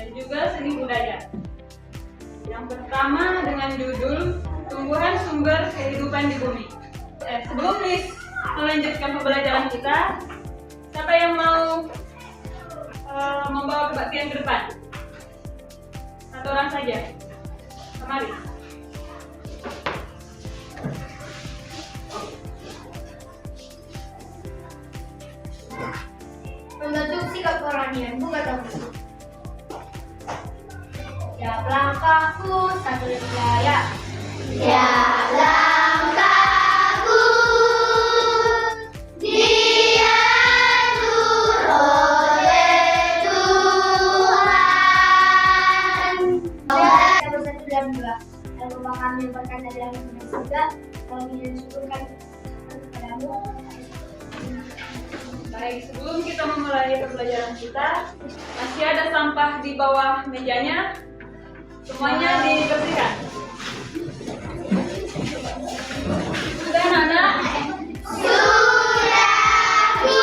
dan juga seni budaya. Yang pertama dengan judul Tumbuhan Sumber Kehidupan di Bumi. Sebelum Miss melanjutkan pembelajaran kita, siapa yang mau membawa kebaktian ke depan? Satu orang saja. Kemari. Membentuk sikap kerohanian, bukan dong. Ya langkahku satu jaya. Ya langkahku diatur oleh Tuhan. Kita bersatu dalam doa. Dan Bapa kami yang berkata dalam surga, kami mensyukurkan kepadamu. Baik, sebelum kita memulai pembelajaran kita, masih ada sampah di bawah mejanya. Semuanya dibersihkan. Sudah, anak-anak? Sudah, Bu.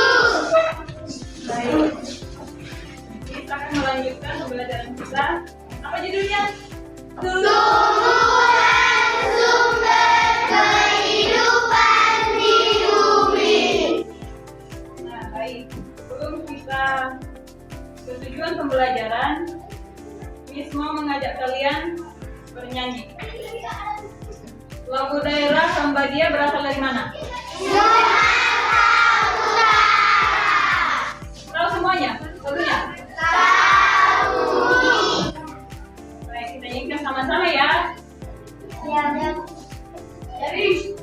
Baik. Kita akan melanjutkan pembelajaran kita. Apa judulnya? Tumbuhan sumber kehidupan di bumi. Nah, baik. Sebelum kita ke tujuan pembelajaran, Miss mau mengajak kalian bernyanyi. Lagu daerah Sambadia berasal dari mana? Tahu semuanya? Lagunya? Baik, kita nyanyikan sama-sama ya. Ya, Jadi,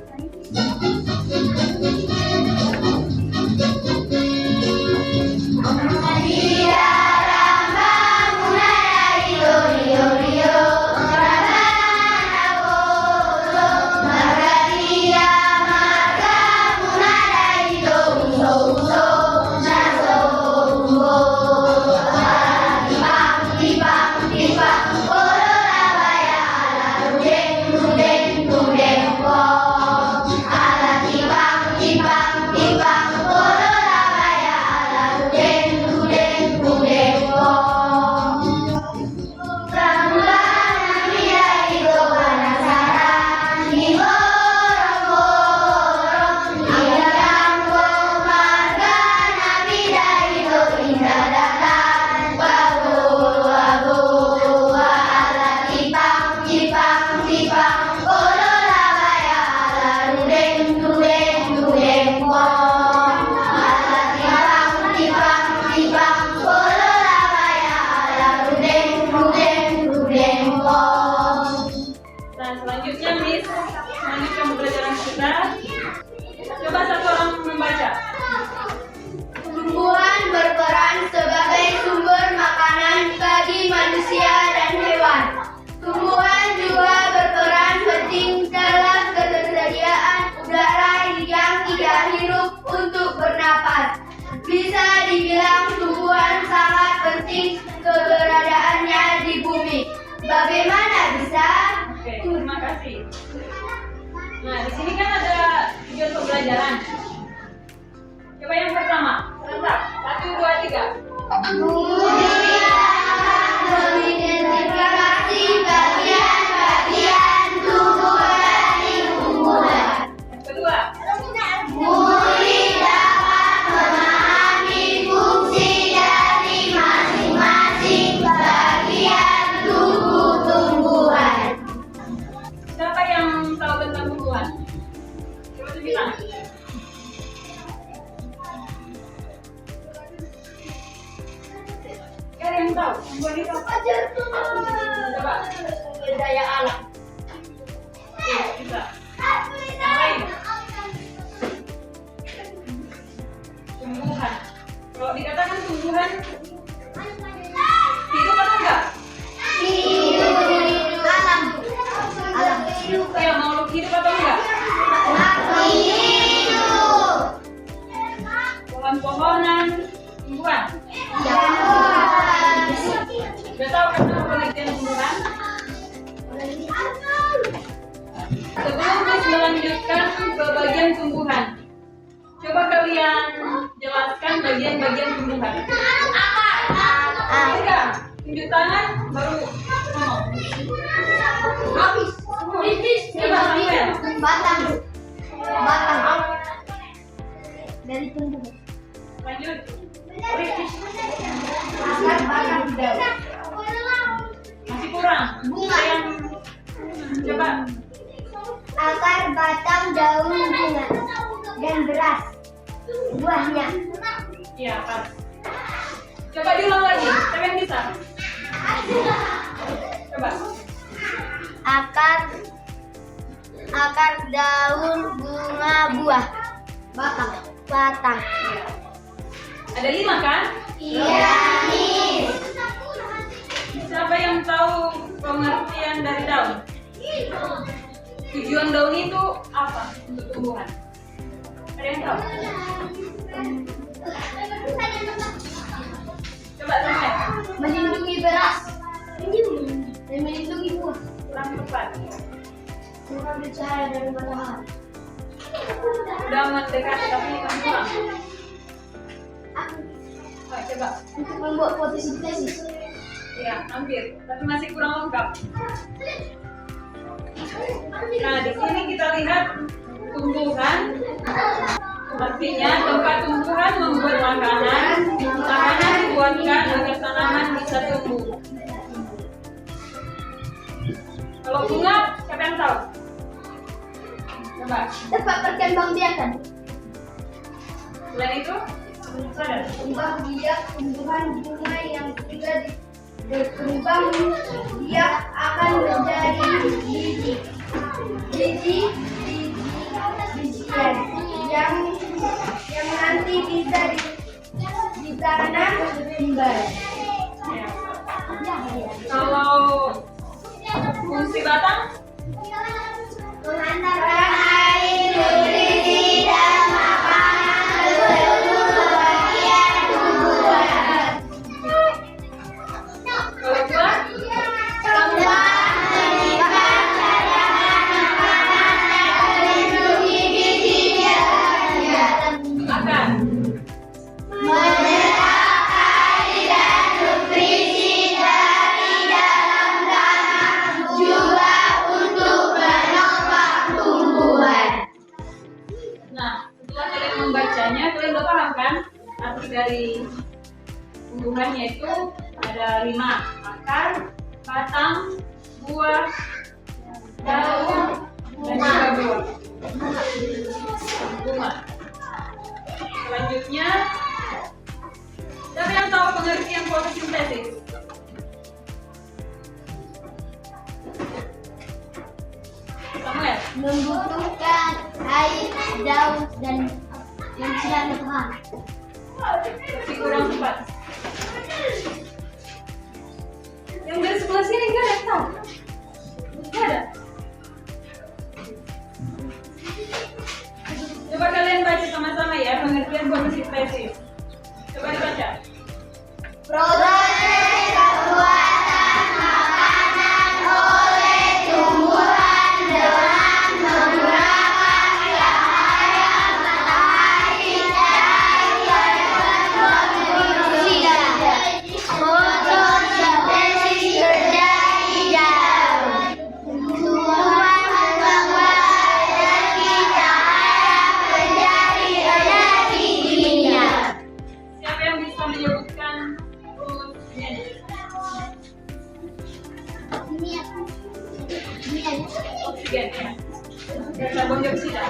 selanjutnya Miss melanjutkan pembelajaran kita. Coba satu orang membaca. Tumbuhan berperan sebagai sumber makanan bagi manusia dan hewan. Tumbuhan juga berperan penting dalam ketersediaan udara yang kita hirup untuk bernapas. Bisa dibilang tumbuhan sangat penting keberadaannya di bumi. Bagaimana bisa? Oke, terima kasih. Nah, di sini kan ada tujuan pembelajaran. Coba yang pertama, serentak. 1, 2, 3. Mengidentifikasi bagian-bagian tubuh dari tumbuhan. Yang kedua, Murid dapat memahami fungsi dari masing-masing bagian tubuh tumbuhan. siapa yang tahu tentang tumbuhan? Coba tunjuk tangan. Ada yang tahu tumbuhan itu apa? Coba. Daya alam. Oke, bisa. Yang lain. Tumbuhan. Kalau dikatakan tumbuhan, hidup atau enggak? Hidup. Alam. Alam. Ya, makhluk hidup atau enggak? Hidup. Pohon-pohonan, tumbuhan. Sudah tahu kan apa pengertian tumbuhan? Sebelum Miss melanjutkan ke bagian tumbuhan, coba kalian jelaskan bagian-bagian tumbuhan. Apa tunjuk tangan baru ngomong. Habis. Coba Samuel. Batang. Dari tumbuh. Lanjut. Akar batang daun. Masih kurang. Bunga. Coba. Akar batang daun bunga dan beras buahnya. Iya, pas. Coba diulang lagi. Siapa yang bisa? Coba. Akar daun bunga buah batang. Ada 5 kan? Iya, Miss. Siapa yang tahu pengertian dari daun? Tujuan daun itu apa untuk tumbuhan? Ada yang tahu? Coba Samuel. Melindungi beras dan melindungi buah. Kurang tepat. Mengambil cahaya dari matahari. Udah mendekati tapi kan kurang. Oh, coba. Untuk membuat fotosintesis. Ya, hampir. Tapi masih kurang lengkap. Nah, di sini kita lihat tumbuhan. Artinya tempat tumbuhan membuat makanan dibuatkan agar tanaman bisa tumbuh. Kalau bunga, siapa yang tahu? Coba. Tempat perkembangbiakan. Selain itu, ada. Kembang biak tumbuhan bunga yang sudah berkembang biak akan menjadi bijian yang nanti bisa ditanam kembali. Kalau fungsi batang, Mengantarkan air, nutrisi, dan makanan ke seluruh bagian tumbuhan. kalau buah, Kembang menyimpan cadangan makanan dan melindungi biji biaknya. akar. Menyerap air dan nutrisi dari dalam tanah juga untuk menopang tumbuhan. Nah, setelah kalian membacanya, kalian udah paham kan? Arti dari tumbuhannya itu ada 5: akar, batang, buah, daun, dan juga buah. Bunga. Selanjutnya, siapa yang tahu pengertian fotosintesis? Samuel. Membutuhkan air, daun, dan sinar matahari. Tapi kurang tepat. Yang dari sebelah sini nggak ada yang tahu? Nggak ada. Coba kalian baca sama-sama ya pengertian fotosintesis. Coba dibaca. Proses pembuatan makanan oleh tumbuhan dengan menggunakan cahaya matahari dan fotosintesis terjadi dalam tumbuhan membuat energi cahaya menjadi energi kimia. Siapa yang bisa menyebutkan rumusnya? Oksigen ya. Dan karbon dioksida.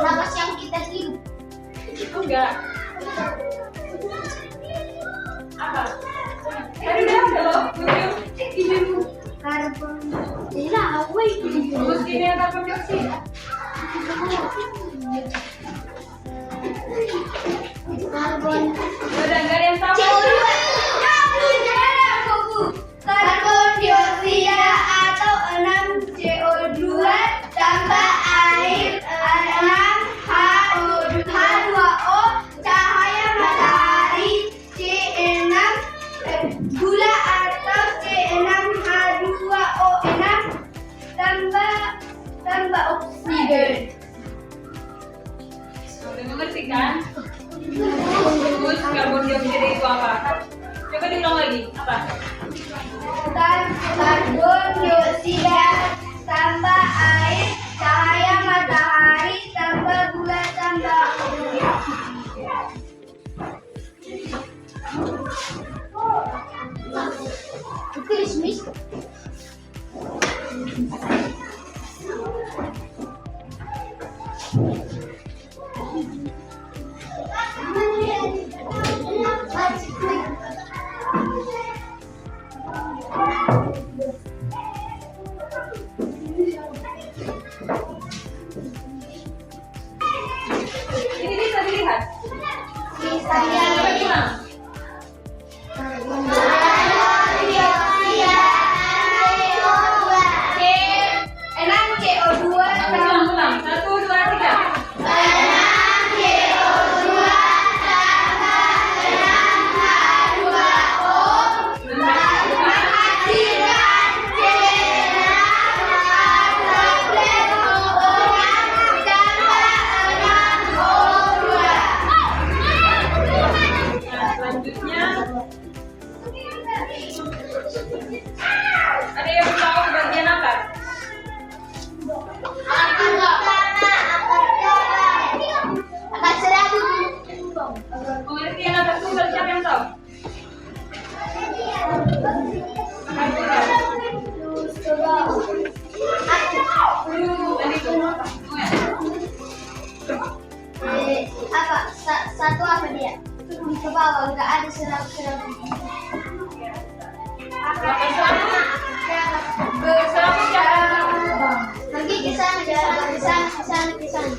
Napas yang kita hirup. Enggak. Apa? Tadi udah ada loh. Karbon. Tidak, wait. Rumus kimia karbon dioksida. Karbon. Udah nggak ada yang tahu. Karbon dioksida atau 6CO2 tambah air 6H2O, cahaya matahari C6, gula atau C6H2O6 tambah oksigen. Udah mengerti kan? Rumus ulang lagi. Apa? Karbon dioksida tambah air, cahaya matahari tambah gula tambah urea. Christmas. Ini bisa dilihat. Bisa Coba bilang. Ulang. 1, 2, 3. Nah, selanjutnya ada yang tahu bagian apa? Pengertian apa sumber, siapa yang tahu? Satu apa dia? Ke bawah, nggak ada serap-serap. Berserap siapa? Pergi ke sana, ke sana.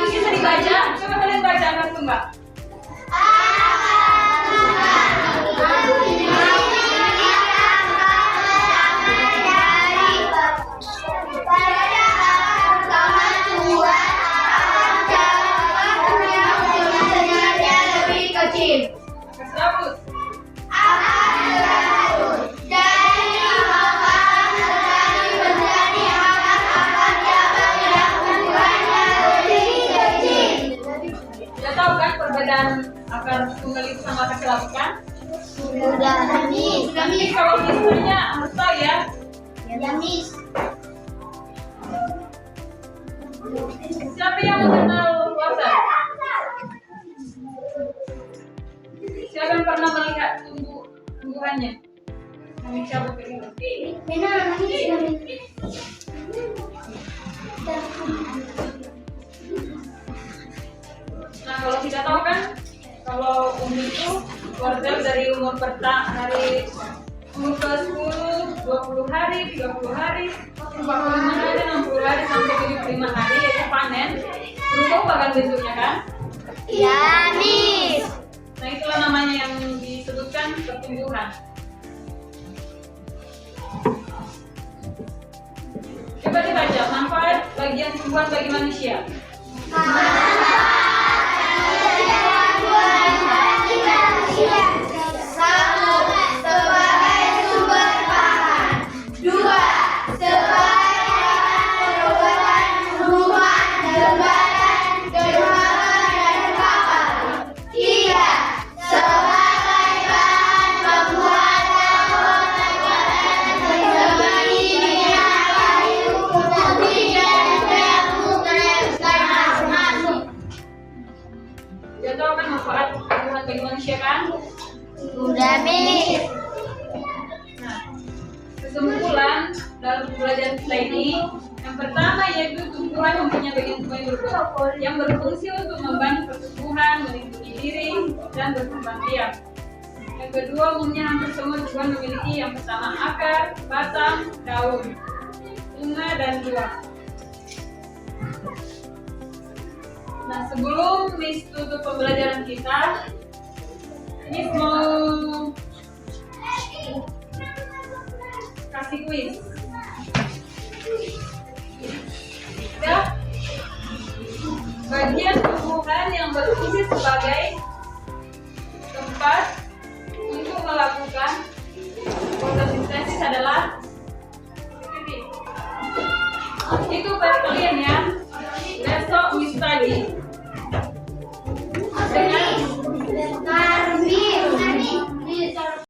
Bisa dibaca? Coba kalian baca kartu Mbak. Serabut. Sudah tahu kan perbedaan akar tunggal itu sama akar serabut kan? Sudah, Tapi kalau misalnya harus tahu ya. Miss. Siapa yang mengenal WhatsApp? Siapa yang pernah melihat tumbuhannya? Kami cabut ke sini. Nah, kalau tidak tahu kan, kalau umur itu keluarga dari umur dari umur ke 10, 20 hari, 30 hari, 45 hari, 60 hari sampai 75 hari yaitu panen. Berubah bahkan bentuknya kan? Ya, Miss. Nah, itulah namanya yang disebutkan pertumbuhan. Coba dibaca manfaat bagian tumbuhan bagi manusia. Dia tahu kan manfaat tumbuhan bagi manusia kan? Sudah, Miss. Nah, kesimpulan dalam pembelajaran kita ini, yang pertama yaitu tumbuhan mempunyai bagian tubuh yang berfungsi untuk membantu pertumbuhan, melindungi diri, dan berkembang biak. Yang kedua, umumnya hampir semua tumbuhan memiliki yang pertama akar, batang, daun, bunga, dan buah. Nah, sebelum Miss tutup pembelajaran kita, Miss mau kasih kuis. Ya, bagian tumbuhan yang berfungsi sebagai tempat untuk melakukan fotosintesis adalah itu buat kalian ya. Besok Miss tadi